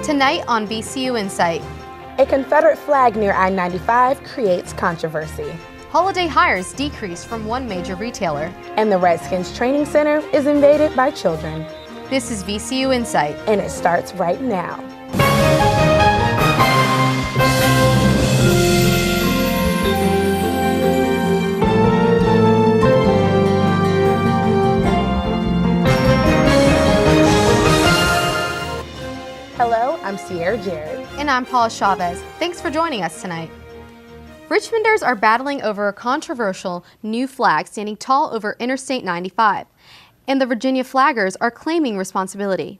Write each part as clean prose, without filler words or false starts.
Tonight on VCU InSight. A Confederate flag near I-95 creates controversy. Holiday hires decrease from one major retailer. And the Redskins Training Center is invaded by children. This is VCU InSight. And it starts right now. Hello, I'm Sierra Jarrett. And I'm Paula Chavez. Thanks for joining us tonight. Richmonders are battling over a controversial new flag standing tall over Interstate 95. And the Virginia flaggers are claiming responsibility.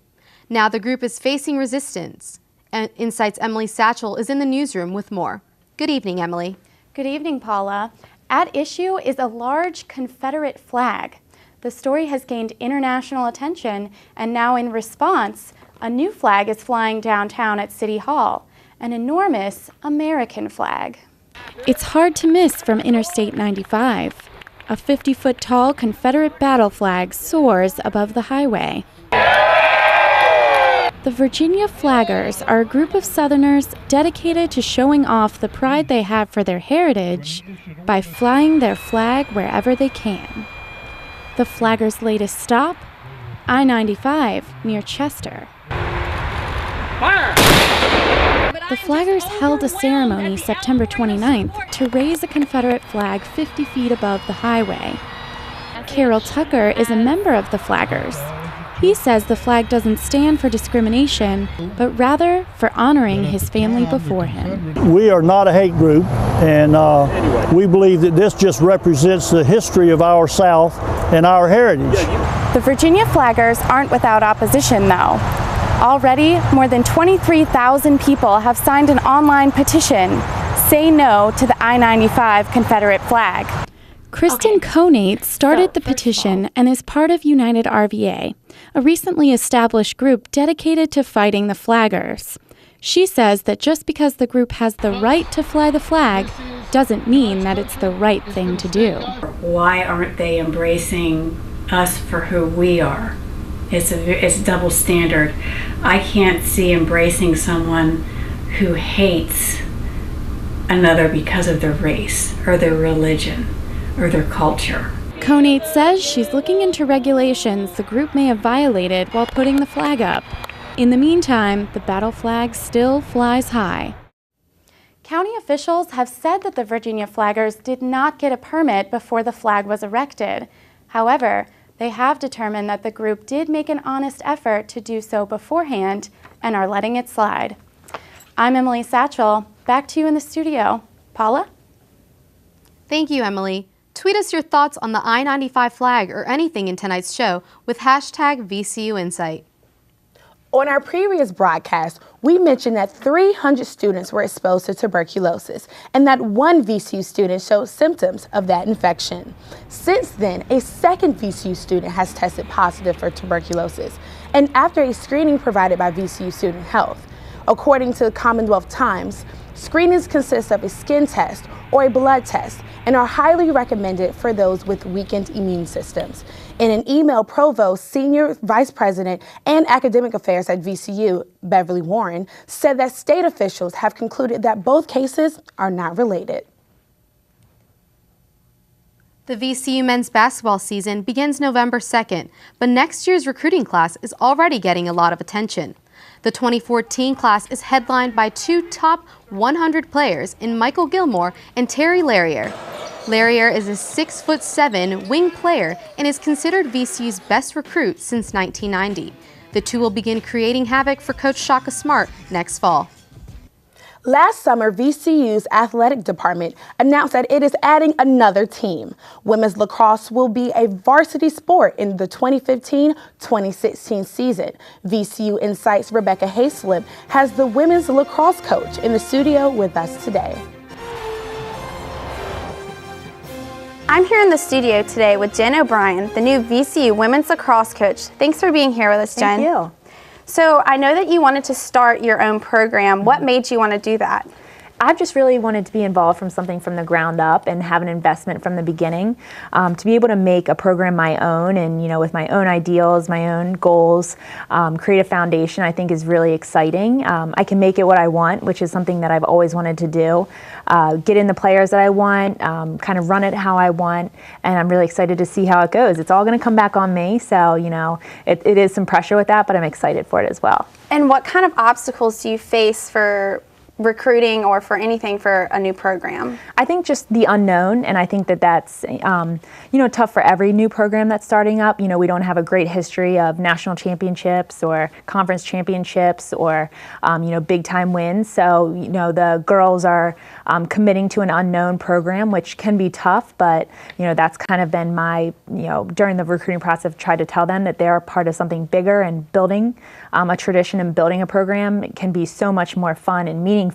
Now the group is facing resistance. And InSight's Emily Satchel is in the newsroom with more. Good evening, Emily. Good evening, Paula. At issue is a large Confederate flag. The story has gained international attention, and now in response, a new flag is flying downtown at City Hall, an enormous American flag. It's hard to miss from Interstate 95. A 50-foot tall Confederate battle flag soars above the highway. The Virginia Flaggers are a group of Southerners dedicated to showing off the pride they have for their heritage by flying their flag wherever they can. The Flaggers' latest stop? I-95 near Chester. The Flaggers held a ceremony September 29th to raise a Confederate flag 50 feet above the highway. Carol Tucker is a member of the Flaggers. He says the flag doesn't stand for discrimination, but rather for honoring his family before him. We are not a hate group, and we believe that this just represents the history of our South and our heritage. The Virginia Flaggers aren't without opposition, though. Already, more than 23,000 people have signed an online petition, Say No to the I-95 Confederate flag. Kristen Cooney started the petition and is part of United RVA, a recently established group dedicated to fighting the flaggers. She says that just because the group has the right to fly the flag doesn't mean that it's the right thing to do. Why aren't they embracing us for who we are? It's a double standard. I can't see embracing someone who hates another because of their race or their religion or their culture. Cooney says she's looking into regulations the group may have violated while putting the flag up. In the meantime, the battle flag still flies high. County officials have said that the Virginia Flaggers did not get a permit before the flag was erected. However, they have determined that the group did make an honest effort to do so beforehand and are letting it slide. I'm Emily Satchel. Back to you in the studio. Paula? Thank you, Emily. Tweet us your thoughts on the I-95 flag or anything in tonight's show with hashtag VCU InSight. On our previous broadcast, we mentioned that 300 students were exposed to tuberculosis and that one VCU student showed symptoms of that infection. Since then, a second VCU student has tested positive for tuberculosis, and after a screening provided by VCU Student Health. According to Commonwealth Times, screenings consist of a skin test or a blood test and are highly recommended for those with weakened immune systems. In an email, Provost, Senior Vice President, and Academic Affairs at VCU, Beverly Warren, said that state officials have concluded that both cases are not related. The VCU men's basketball season begins November 2nd, but next year's recruiting class is already getting a lot of attention. The 2014 class is headlined by two top 100 players in Michael Gilmore and Terry Larrier. Larrier is a 6'7" wing player and is considered VCU's best recruit since 1990. The two will begin creating havoc for Coach Shaka Smart next fall. Last summer, VCU's athletic department announced that it is adding another team. Women's lacrosse will be a varsity sport in the 2015-2016 season. VCU InSight's Rebecca Hayslip has the women's lacrosse coach in the studio with us today. I'm here in the studio today with Jen O'Brien, the new VCU women's lacrosse coach. Thanks for being here with us, Jen. Thank you. So I know that you wanted to start your own program. What made you want to do that? I've just really wanted to be involved from the ground up and have an investment from the beginning. To be able to make a program my own and, with my own ideals, my own goals, create a foundation, I think is really exciting. I can make it what I want, which is something that I've always wanted to do. Get in the players that I want, kind of run it how I want, and I'm really excited to see how it goes. It's all going to come back on me, so, it is some pressure with that, but I'm excited for it as well. And what kind of obstacles do you face for recruiting or for anything for a new program? I think just the unknown, and I think that's tough for every new program that's starting up. We don't have a great history of national championships or conference championships or big time wins. So the girls are committing to an unknown program, which can be tough. But that's kind of been my during the recruiting process, I've tried to tell them that they're part of something bigger, and building a tradition and building a program can be so much more fun and meaningful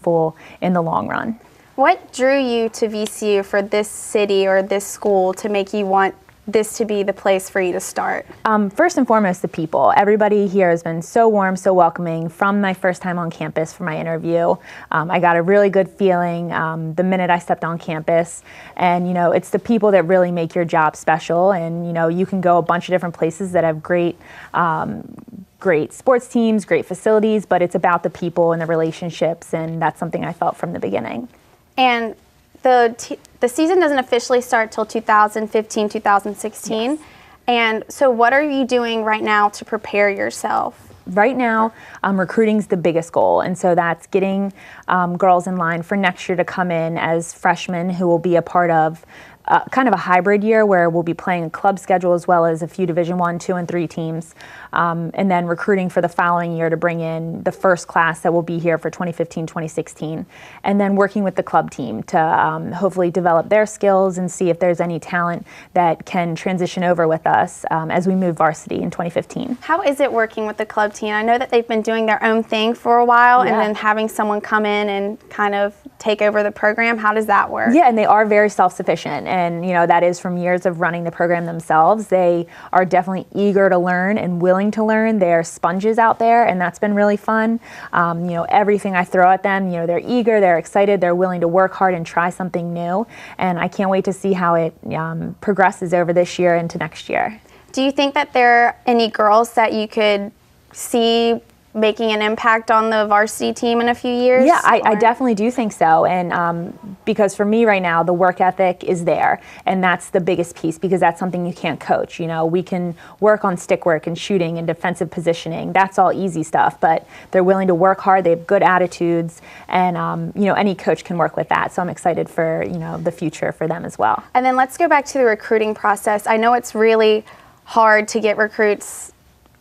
in the long run. What drew you to VCU for this city or this school to make you want this to be the place for you to start? First and foremost, the people. Everybody here has been so warm, so welcoming from my first time on campus for my interview. I got a really good feeling the minute I stepped on campus. And, it's the people that really make your job special. And, you can go a bunch of different places that have great sports teams, great facilities, but it's about the people and the relationships, and that's something I felt from the beginning. And the season doesn't officially start till 2015, 2016. Yes. And so what are you doing right now to prepare yourself? Right now, recruiting's the biggest goal, and so that's getting girls in line for next year to come in as freshmen who will be a part of kind of a hybrid year where we'll be playing a club schedule as well as a few Division I, II, and III teams, and then recruiting for the following year to bring in the first class that will be here for 2015, 2016, and then working with the club team to hopefully develop their skills and see if there's any talent that can transition over with us as we move varsity in 2015. How is it working with the club team? I know that they've been doing their own thing for a while, and then having someone come in and kind of take over the program. How does that work? Yeah, and they are very self-sufficient, and that is from years of running the program themselves. They are definitely eager to learn and willing to learn. They're sponges out there, and that's been really fun. Everything I throw at them, they're eager, they're excited, they're willing to work hard and try something new, and I can't wait to see how it progresses over this year into next year. Do you think that there are any girls that you could see making an impact on the varsity team in a few years? Yeah, I definitely do think so. And because for me right now, the work ethic is there. And that's the biggest piece, because that's something you can't coach. We can work on stick work and shooting and defensive positioning. That's all easy stuff. But they're willing to work hard. They have good attitudes. And, any coach can work with that. So I'm excited for, the future for them as well. And then let's go back to the recruiting process. I know it's really hard to get recruits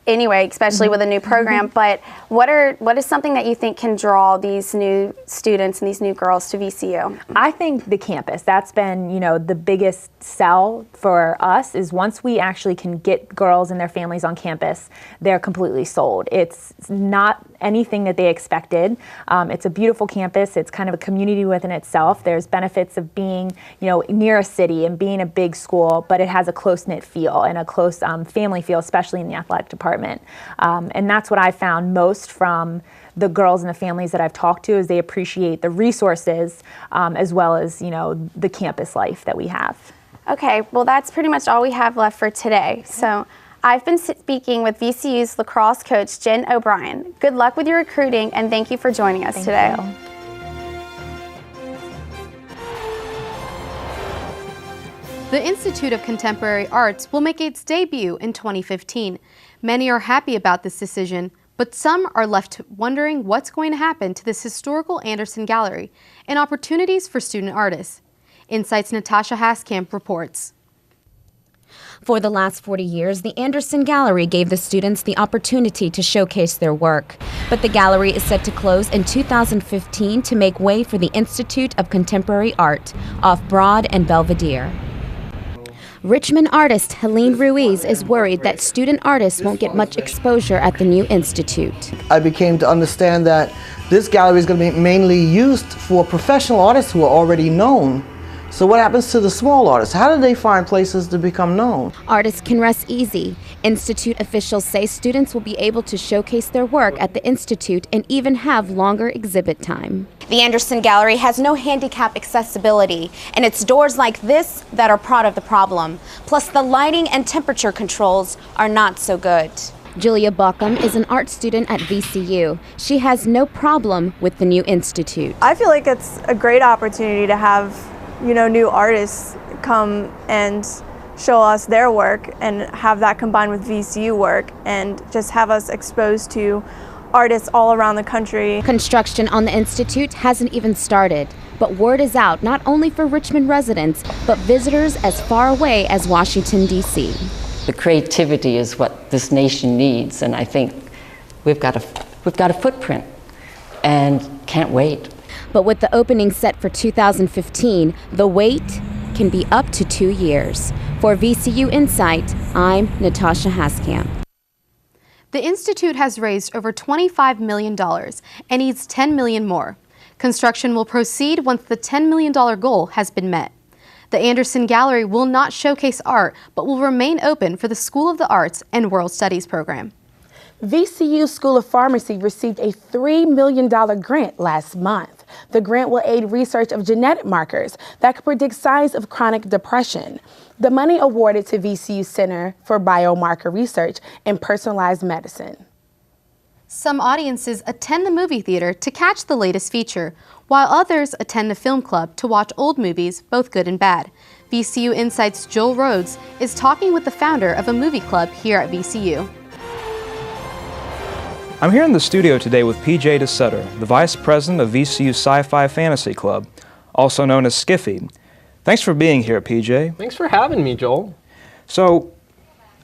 anyway, especially with a new program, but what is something that you think can draw these new students and these new girls to VCU? I think the campus. That's been, the biggest sell for us, is once we actually can get girls and their families on campus, they're completely sold. It's not anything that they expected. It's a beautiful campus. It's kind of a community within itself. There's benefits of being, near a city and being a big school, but it has a close-knit feel and a close family feel, especially in the athletic department. And that's what I found most from the girls and the families that I've talked to, is they appreciate the resources as well as, the campus life that we have. Okay, well, that's pretty much all we have left for today. So I've been speaking with VCU's lacrosse coach, Jen O'Brien. Good luck with your recruiting, and thank you for joining us today. Thank you. The Institute of Contemporary Arts will make its debut in 2015. Many are happy about this decision, but some are left wondering what's going to happen to this historical Anderson Gallery and opportunities for student artists. InSight's Natasha Haskamp reports. For the last 40 years, the Anderson Gallery gave the students the opportunity to showcase their work. But the gallery is set to close in 2015 to make way for the Institute of Contemporary Art off Broad and Belvedere. Richmond artist Helene Ruiz is worried that student artists won't get much exposure at the new institute. I became to understand that this gallery is going to be mainly used for professional artists who are already known So what happens to the small artists? How do they find places to become known? Artists can rest easy. Institute officials say students will be able to showcase their work at the Institute and even have longer exhibit time. The Anderson Gallery has no handicap accessibility, and it's doors like this that are part of the problem. Plus, the lighting and temperature controls are not so good. Julia Buckham is an art student at VCU. She has no problem with the new institute. I feel like it's a great opportunity to have, new artists come and show us their work and have that combined with VCU work and just have us exposed to artists all around the country. Construction on the institute hasn't even started, but word is out not only for Richmond residents, but visitors as far away as Washington, D.C. The creativity is what this nation needs, and I think we've got a footprint and can't wait. But with the opening set for 2015, the wait can be up to 2 years. For VCU InSight, I'm Natasha Haskamp. The Institute has raised over $25 million and needs $10 million more. Construction will proceed once the $10 million goal has been met. The Anderson Gallery will not showcase art, but will remain open for the School of the Arts and World Studies program. VCU School of Pharmacy received a $3 million grant last month. The grant will aid research of genetic markers that could predict signs of chronic depression. The money awarded to VCU Center for Biomarker Research and Personalized Medicine. Some audiences attend the movie theater to catch the latest feature, while others attend the film club to watch old movies, both good and bad. VCU InSight's Joel Rhodes is talking with the founder of a movie club here at VCU. I'm here in the studio today with PJ DeSutter, the Vice President of VCU Sci-Fi Fantasy Club, also known as Skiffy. Thanks for being here, PJ. Thanks for having me, Joel. So,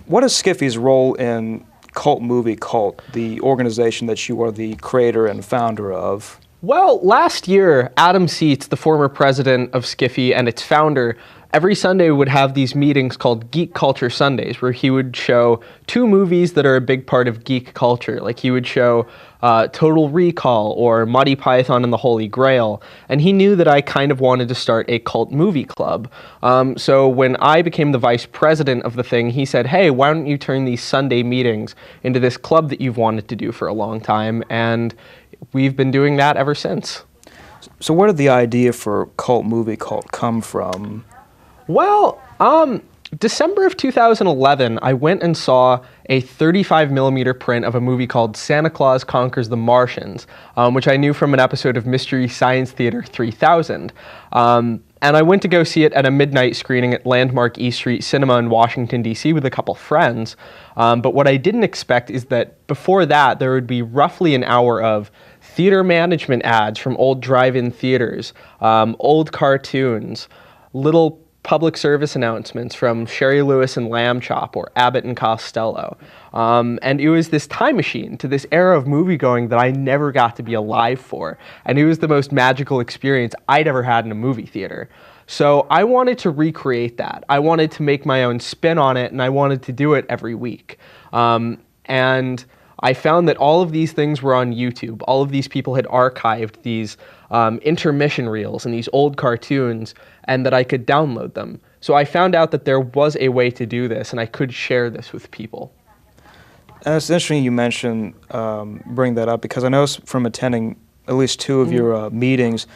what is Skiffy's role in Cult Movie Cult, the organization that you are the creator and founder of? Well, last year, Adam Seitz, the former president of Skiffy and its founder, every Sunday would have these meetings called Geek Culture Sundays, where he would show 2 movies that are a big part of geek culture. Like he would show Total Recall or Monty Python and the Holy Grail. And he knew that I kind of wanted to start a cult movie club. So when I became the vice president of the thing, he said, hey, why don't you turn these Sunday meetings into this club that you've wanted to do for a long time? And we've been doing that ever since. So where did the idea for Cult Movie Cult come from? Well, December of 2011, I went and saw a 35mm print of a movie called Santa Claus Conquers the Martians, which I knew from an episode of Mystery Science Theater 3000. And I went to go see it at a midnight screening at Landmark E Street Cinema in Washington, D.C. with a couple friends. But what I didn't expect is that before that, there would be roughly an hour of theater management ads from old drive-in theaters, old cartoons, little public service announcements from Sherry Lewis and Lamb Chop or Abbott and Costello. And it was this time machine to this era of movie-going that I never got to be alive for. And it was the most magical experience I'd ever had in a movie theater. So I wanted to recreate that. I wanted to make my own spin on it, and I wanted to do it every week. And I found that all of these things were on YouTube. All of these people had archived these intermission reels and these old cartoons, and that I could download them. So I found out that there was a way to do this, and I could share this with people. And it's interesting you mentioned bring that up, because I know from attending at least 2 of your meetings,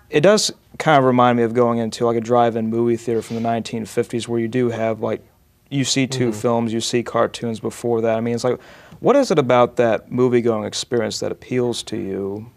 it does kind of remind me of going into like a drive-in movie theater from the 1950s, where you do have like, you see 2 films, you see cartoons before that. I mean, it's like, what is it about that movie-going experience that appeals to you?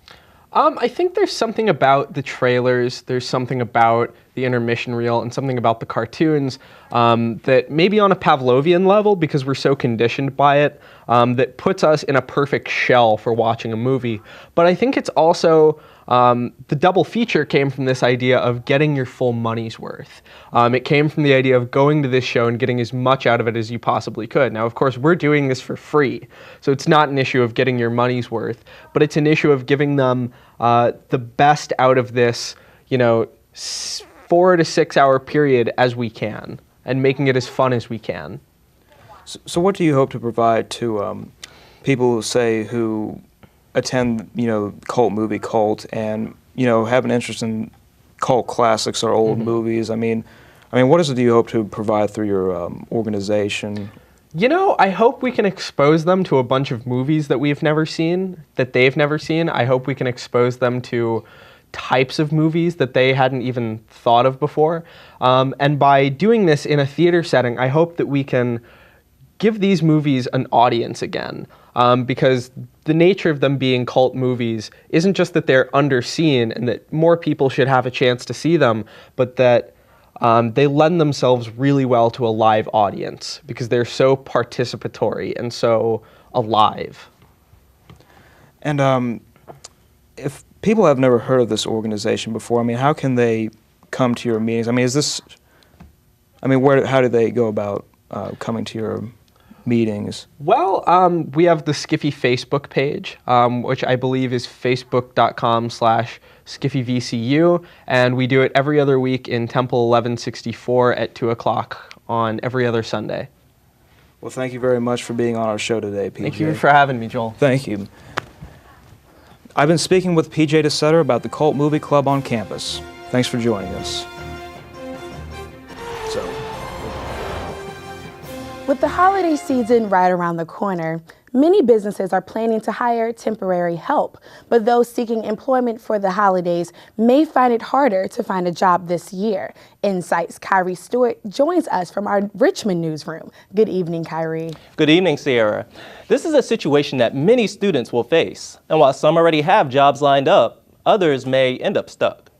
I think there's something about the trailers, there's something about the intermission reel, and something about the cartoons that maybe on a Pavlovian level, because we're so conditioned by it, that puts us in a perfect shell for watching a movie. But I think it's also, the double feature came from this idea of getting your full money's worth. It came from the idea of going to this show and getting as much out of it as you possibly could. Now, of course, we're doing this for free, so it's not an issue of getting your money's worth, but it's an issue of giving them the best out of this, 4 to 6 hour period as we can, and making it as fun as we can. So what do you hope to provide to people who attend, Cult Movie Cult and, have an interest in cult classics or old movies. I mean, what is it do you hope to provide through your organization? You know, I hope we can expose them to a bunch of movies that we've never seen, that they've never seen. I hope we can expose them to types of movies that they hadn't even thought of before. And by doing this in a theater setting, I hope that we can give these movies an audience again. Because the nature of them being cult movies isn't just that they're underseen and that more people should have a chance to see them, but that they lend themselves really well to a live audience because they're so participatory and so alive. And if people have never heard of this organization before, how can they come to your meetings? How do they go about coming to your meetings? Well, we have the Skiffy Facebook page, which I believe is facebook.com/SkiffyVCU, and we do it every other week in Temple 1164 at 2 o'clock on every other Sunday. Well, thank you very much for being on our show today, PJ. Thank you for having me, Joel. Thank you. I've been speaking with PJ DeSetter about the Cult Movie Club on campus. Thanks for joining us. With the holiday season right around the corner, many businesses are planning to hire temporary help, but those seeking employment for the holidays may find it harder to find a job this year. InSight's Kyrie Stewart joins us from our Richmond newsroom. Good evening, Kyrie. Good evening, Sierra. This is a situation that many students will face, and while some already have jobs lined up, others may end up stuck.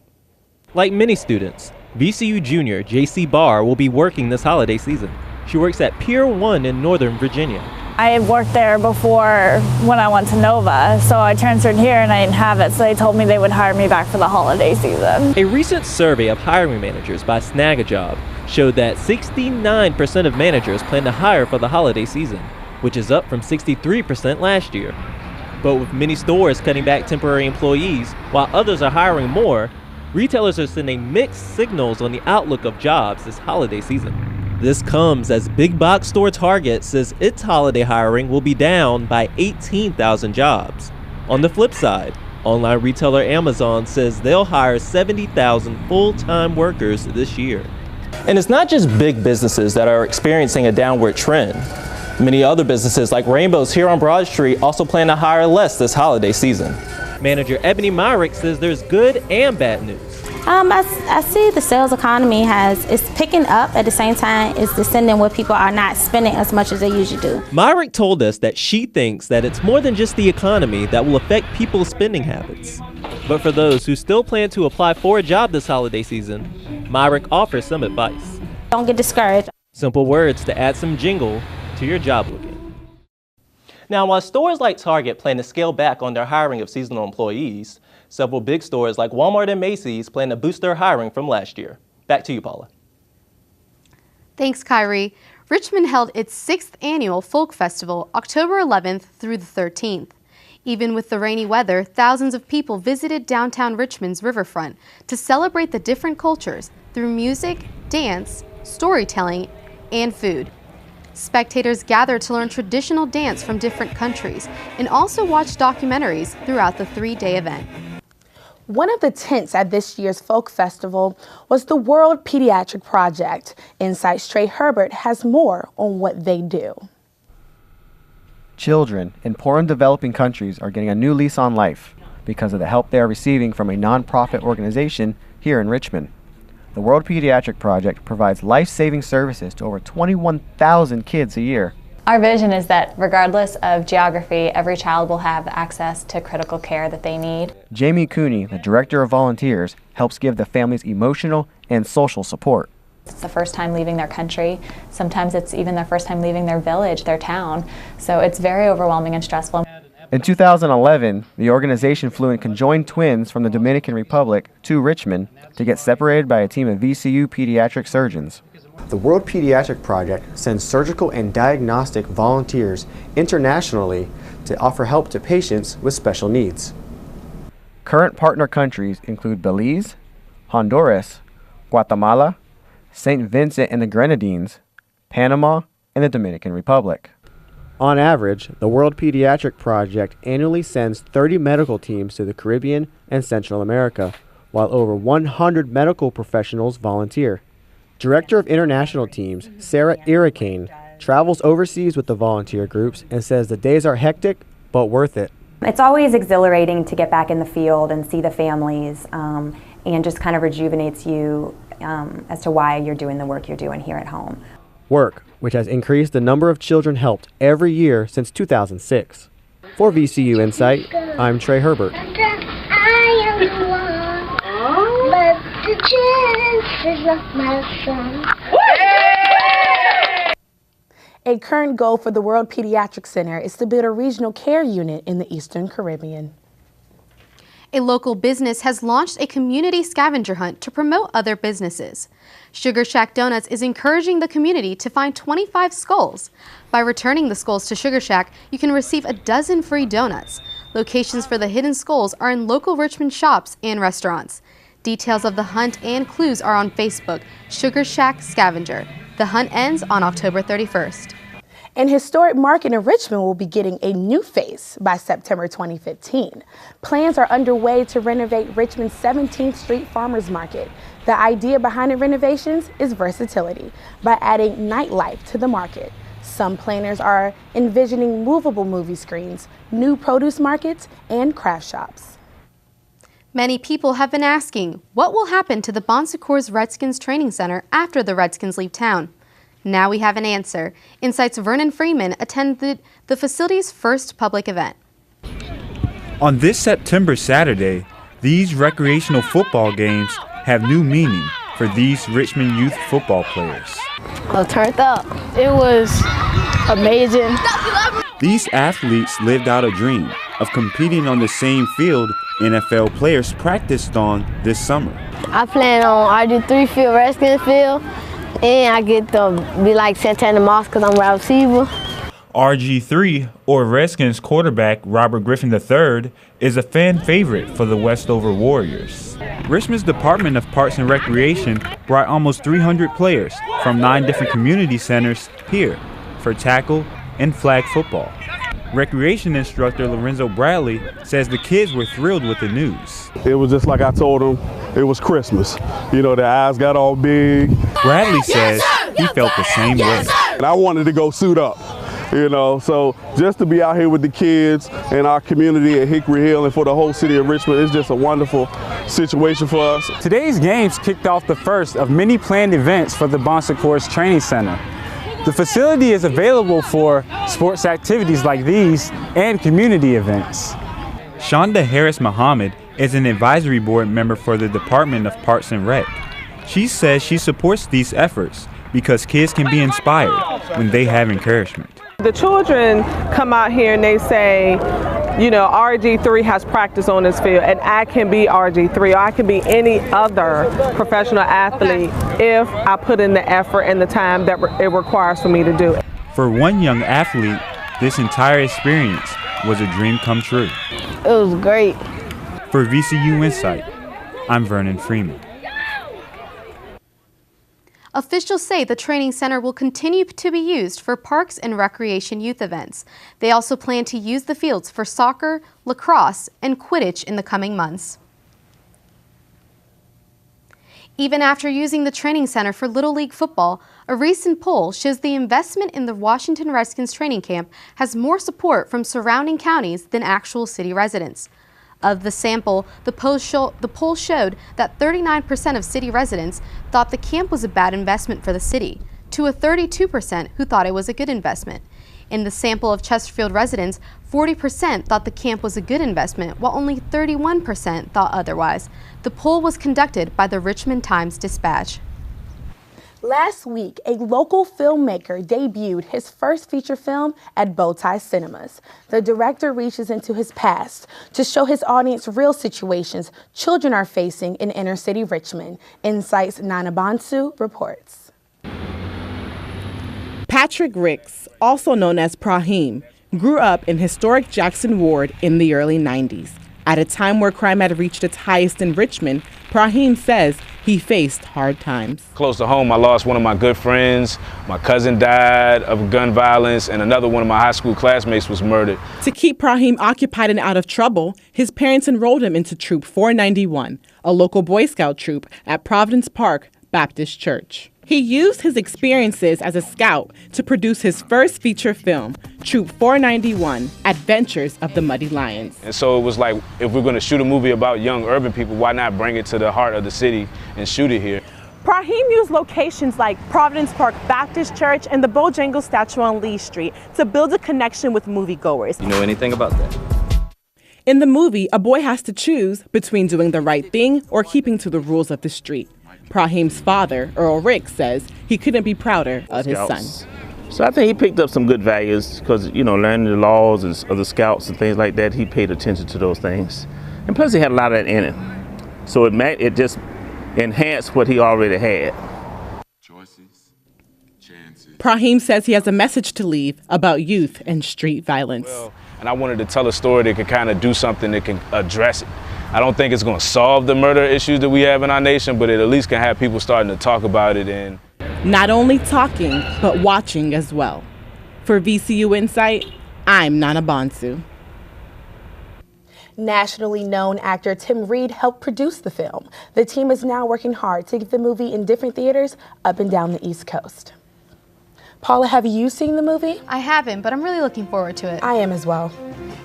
Like many students, VCU junior J.C. Barr will be working this holiday season. She works at Pier 1 in Northern Virginia. I worked there before when I went to Nova, so I transferred here and I didn't have it, so they told me they would hire me back for the holiday season. A recent survey of hiring managers by Snag-a-Job showed that 69% of managers plan to hire for the holiday season, which is up from 63% last year. But with many stores cutting back temporary employees while others are hiring more, retailers are sending mixed signals on the outlook of jobs this holiday season. This comes as big box store Target says its holiday hiring will be down by 18,000 jobs. On the flip side, online retailer Amazon says they'll hire 70,000 full-time workers this year. And it's not just big businesses that are experiencing a downward trend. Many other businesses like Rainbows here on Broad Street also plan to hire less this holiday season. Manager Ebony Myrick says there's good and bad news. I see the sales economy is picking up at the same time it's descending where people are not spending as much as they usually do. Myrick told us that she thinks that it's more than just the economy that will affect people's spending habits. But for those who still plan to apply for a job this holiday season, Myrick offers some advice. Don't get discouraged. Simple words to add some jingle to your job looking. Now, while stores like Target plan to scale back on their hiring of seasonal employees, several big stores like Walmart and Macy's plan to boost their hiring from last year. Back to you, Paula. Thanks, Kyrie. Richmond held its 6th annual Folk Festival October 11th through the 13th. Even with the rainy weather, thousands of people visited downtown Richmond's riverfront to celebrate the different cultures through music, dance, storytelling, and food. Spectators gathered to learn traditional dance from different countries and also watched documentaries throughout the 3-day event. One of the tents at this year's Folk Festival was the World Pediatric Project. InSight's Trey Herbert has more on what they do. Children in poor and developing countries are getting a new lease on life because of the help they are receiving from a nonprofit organization here in Richmond. The World Pediatric Project provides life-saving services to over 21,000 kids a year. Our vision is that regardless of geography, every child will have access to critical care that they need. Jamie Cooney, the director of volunteers, helps give the families emotional and social support. It's the first time leaving their country. Sometimes it's even their first time leaving their village, their town. So it's very overwhelming and stressful. In 2011, the organization flew in conjoined twins from the Dominican Republic to Richmond to get separated by a team of VCU pediatric surgeons. The World Pediatric Project sends surgical and diagnostic volunteers internationally to offer help to patients with special needs. Current partner countries include Belize, Honduras, Guatemala, St. Vincent and the Grenadines, Panama, and the Dominican Republic. On average, the World Pediatric Project annually sends 30 medical teams to the Caribbean and Central America, while over 100 medical professionals volunteer. Director of International Teams, Sarah Irricane, travels overseas with the volunteer groups and says the days are hectic, but worth it. It's always exhilarating to get back in the field and see the families, and just kind of rejuvenates you as to why you're doing the work you're doing here at home. Work, which has increased the number of children helped every year since 2006. For VCU InSight, I'm Trey Herbert. A current goal for the World Pediatric Center is to build a regional care unit in the Eastern Caribbean. A local business has launched a community scavenger hunt to promote other businesses. Sugar Shack Donuts is encouraging the community to find 25 skulls. By returning the skulls to Sugar Shack, you can receive a dozen free donuts. Locations for the hidden skulls are in local Richmond shops and restaurants. Details of the hunt and clues are on Facebook, Sugar Shack Scavenger. The hunt ends on October 31st. An historic market in Richmond will be getting a new face by September 2015. Plans are underway to renovate Richmond's 17th Street Farmers Market. The idea behind the renovations is versatility by adding nightlife to the market. Some planners are envisioning movable movie screens, new produce markets, and craft shops. Many people have been asking, what will happen to the Bon Secours Redskins Training Center after the Redskins leave town? Now we have an answer. InSight's Vernon Freeman attended the facility's first public event. On this September Saturday, these recreational football games have new meaning for these Richmond youth football players. I turned up. It was amazing. These athletes lived out a dream of competing on the same field NFL players practiced on this summer. I plan on RG3 field, Redskins field, and I get to be like Santana Moss because I'm wide receiver. RG3, or Redskins quarterback Robert Griffin III, is a fan favorite for the Westover Warriors. Richmond's Department of Parks and Recreation brought almost 300 players from 9 different community centers here for tackle and flag football. Recreation instructor Lorenzo Bradley says the kids were thrilled with the news. It was just like I told them, it was Christmas. You know, their eyes got all big. Bradley says he felt the same way. And I wanted to go suit up, you know, so just to be out here with the kids and our community at Hickory Hill and for the whole city of Richmond, it's just a wonderful situation for us. Today's games kicked off the first of many planned events for the Bon Secours Training Center. The facility is available for sports activities like these and community events. Shonda Harris Muhammad is an advisory board member for the Department of Parks and Rec. She says she supports these efforts because kids can be inspired when they have encouragement. The children come out here and they say, you know, RG3 has practice on this field and I can be RG3 or I can be any other professional athlete if I put in the effort and the time that it requires for me to do it. For one young athlete, this entire experience was a dream come true. It was great. For VCU InSight, I'm Vernon Freeman. Officials say the training center will continue to be used for parks and recreation youth events. They also plan to use the fields for soccer, lacrosse, and Quidditch in the coming months. Even after using the training center for Little League football, a recent poll shows the investment in the Washington Redskins training camp has more support from surrounding counties than actual city residents. Of the sample, the poll showed that 39% of city residents thought the camp was a bad investment for the city, to a 32% who thought it was a good investment. In the sample of Chesterfield residents, 40% thought the camp was a good investment, while only 31% thought otherwise. The poll was conducted by the Richmond Times-Dispatch. Last week, a local filmmaker debuted his first feature film at Bowtie Cinemas. The director reaches into his past to show his audience real situations children are facing in inner city Richmond. InSight's Nana Bonsu reports. Patrick Ricks, also known as Prahim, grew up in historic Jackson Ward in the early 90s. At a time where crime had reached its highest in Richmond, Brahim says he faced hard times. Close to home, I lost one of my good friends. My cousin died of gun violence, and another one of my high school classmates was murdered. To keep Brahim occupied and out of trouble, his parents enrolled him into Troop 491, a local Boy Scout troop at Providence Park Baptist Church. He used his experiences as a scout to produce his first feature film, Troop 491, Adventures of the Muddy Lions. And so it was like, if we're going to shoot a movie about young urban people, why not bring it to the heart of the city and shoot it here? Brahim used locations like Providence Park Baptist Church and the Bojangles statue on Lee Street to build a connection with moviegoers. You know anything about that? In the movie, a boy has to choose between doing the right thing or keeping to the rules of the street. Brahim's father, Earl Ricks, says he couldn't be prouder of his son. So I think he picked up some good values because, you know, learning the laws of the scouts and things like that, he paid attention to those things. And plus he had a lot of that in him. So it just enhanced what he already had. Brahim says he has a message to leave about youth and street violence. And I wanted to tell a story that could kind of do something that can address it. I don't think it's going to solve the murder issues that we have in our nation, but it at least can have people starting to talk about it. And not only talking, but watching as well. For VCU InSight, I'm Nana Bonsu. Nationally known actor Tim Reed helped produce the film. The team is now working hard to get the movie in different theaters up and down the East Coast. Paula, have you seen the movie? I haven't, but I'm really looking forward to it. I am as well.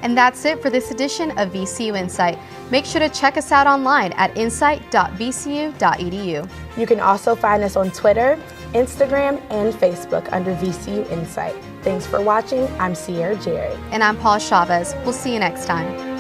And that's it for this edition of VCU InSight. Make sure to check us out online at insight.vcu.edu. You can also find us on Twitter, Instagram, and Facebook under VCU InSight. Thanks for watching. I'm Sierra Jerry. And I'm Paula Chavez. We'll see you next time.